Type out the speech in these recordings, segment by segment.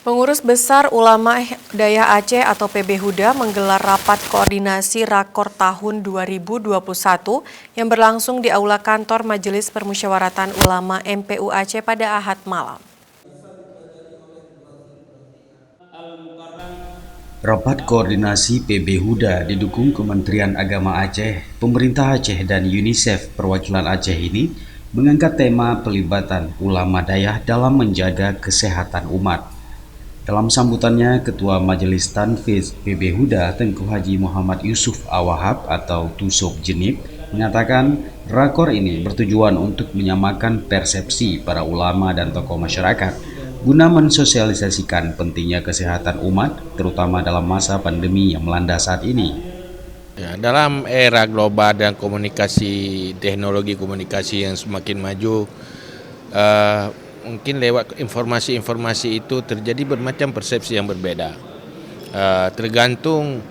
Pengurus Besar Ulama Daya Aceh atau PB Huda menggelar rapat koordinasi Rakor tahun 2021 yang berlangsung di Aula Kantor Majelis Permusyawaratan Ulama MPU Aceh pada Ahad malam. Rapat koordinasi PB Huda didukung Kementerian Agama Aceh, Pemerintah Aceh dan UNICEF perwakilan Aceh ini mengangkat tema pelibatan ulama dayah dalam menjaga kesehatan umat. Dalam sambutannya, Ketua Majelis Tanfiz PB Huda Tengku Haji Muhammad Yusuf Awahab atau Tusuk Jenib mengatakan rakor ini bertujuan untuk menyamakan persepsi para ulama dan tokoh masyarakat guna mensosialisasikan pentingnya kesehatan umat terutama dalam masa pandemi yang melanda saat ini. Ya, dalam era global dan komunikasi teknologi komunikasi yang semakin maju, mungkin lewat informasi-informasi itu terjadi bermacam persepsi yang berbeda. Tergantung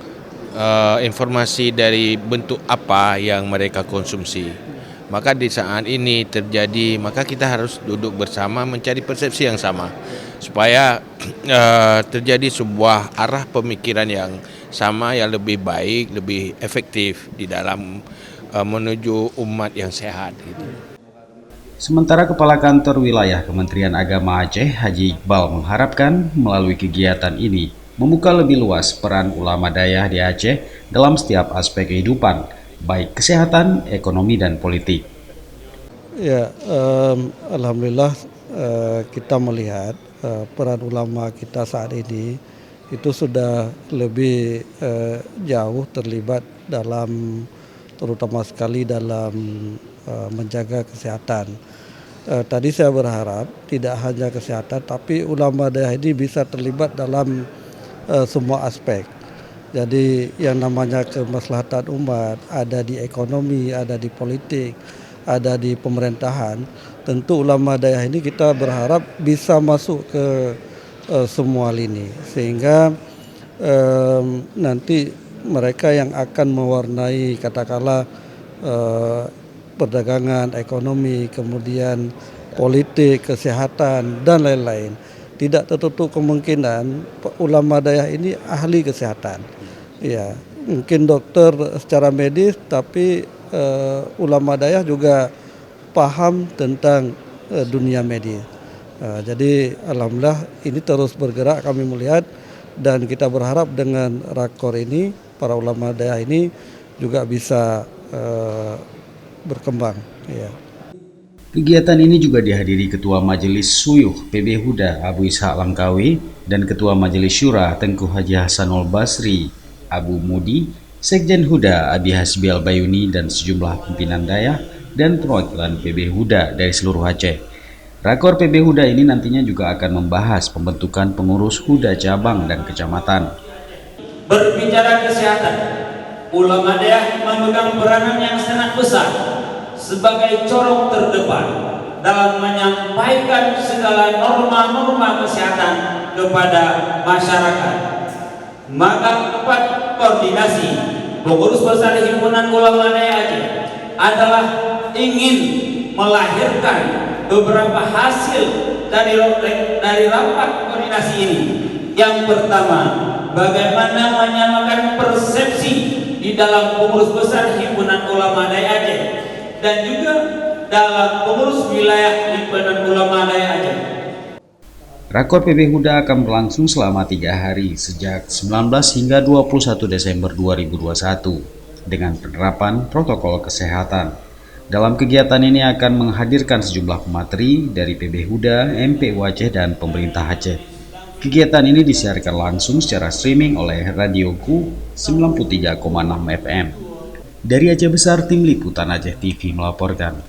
informasi dari bentuk apa yang mereka konsumsi. Maka di saat ini terjadi, maka kita harus duduk bersama mencari persepsi yang sama supaya terjadi sebuah arah pemikiran yang sama, yang lebih baik, lebih efektif di dalam menuju umat yang sehat gitu. Sementara Kepala Kantor Wilayah Kementerian Agama Aceh, Haji Iqbal mengharapkan melalui kegiatan ini membuka lebih luas peran ulama dayah di Aceh dalam setiap aspek kehidupan, baik kesehatan, ekonomi, dan politik. Ya, alhamdulillah kita melihat peran ulama kita saat ini itu sudah lebih jauh terlibat dalam, terutama sekali dalam menjaga kesehatan. Tadi saya berharap tidak hanya kesehatan, tapi ulama dayah ini bisa terlibat dalam semua aspek. Jadi yang namanya kemaslahatan umat ada di ekonomi, ada di politik, ada di pemerintahan. Tentu ulama dayah ini kita berharap bisa masuk ke semua lini, sehingga nanti mereka yang akan mewarnai katakanlah perdagangan, ekonomi, kemudian politik, kesehatan, dan lain-lain. Tidak tertutup kemungkinan ulama dayah ini ahli kesehatan. Ya, mungkin dokter secara medis, tapi ulama dayah juga paham tentang dunia medis. Jadi alhamdulillah ini terus bergerak, kami melihat, dan kita berharap dengan rakor ini para ulama dayah ini juga bisa berkembang. Ya. Kegiatan ini juga dihadiri Ketua Majelis Suyuh PB Huda Abu Ishaq Langkawi dan Ketua Majelis Syura Tengku Haji Hasanul Basri Abu Mudi, Sekjen Huda Abi Hasbi Al-Bayuni, dan sejumlah pimpinan dayah dan perwakilan PB Huda dari seluruh Aceh. Rakor PB Huda ini nantinya juga akan membahas pembentukan pengurus Huda cabang dan kecamatan. Berbicara kesehatan, ulama dayah memegang peranan yang sangat besar sebagai corong terdepan dalam menyampaikan segala norma-norma kesehatan kepada masyarakat. Maka empat koordinasi pengurus besar Himpunan Ulama Dayah Aceh adalah ingin melahirkan beberapa hasil dari rapat koordinasi ini. Yang pertama, bagaimana menyamakan persepsi di dalam pengurus besar Himpunan Ulama Dayah Aceh dan juga dalam pengurus wilayah Himpunan Ulama Dayah Aceh. Rakor PB Huda akan berlangsung selama 3 hari sejak 19 hingga 21 Desember 2021 dengan penerapan protokol kesehatan. Dalam kegiatan ini akan menghadirkan sejumlah pemateri dari PB Huda, MPU Aceh, dan pemerintah Aceh. Kegiatan ini disiarkan langsung secara streaming oleh Radioku 93,6 FM. Dari Aceh Besar, Tim Liputan Aceh TV melaporkan.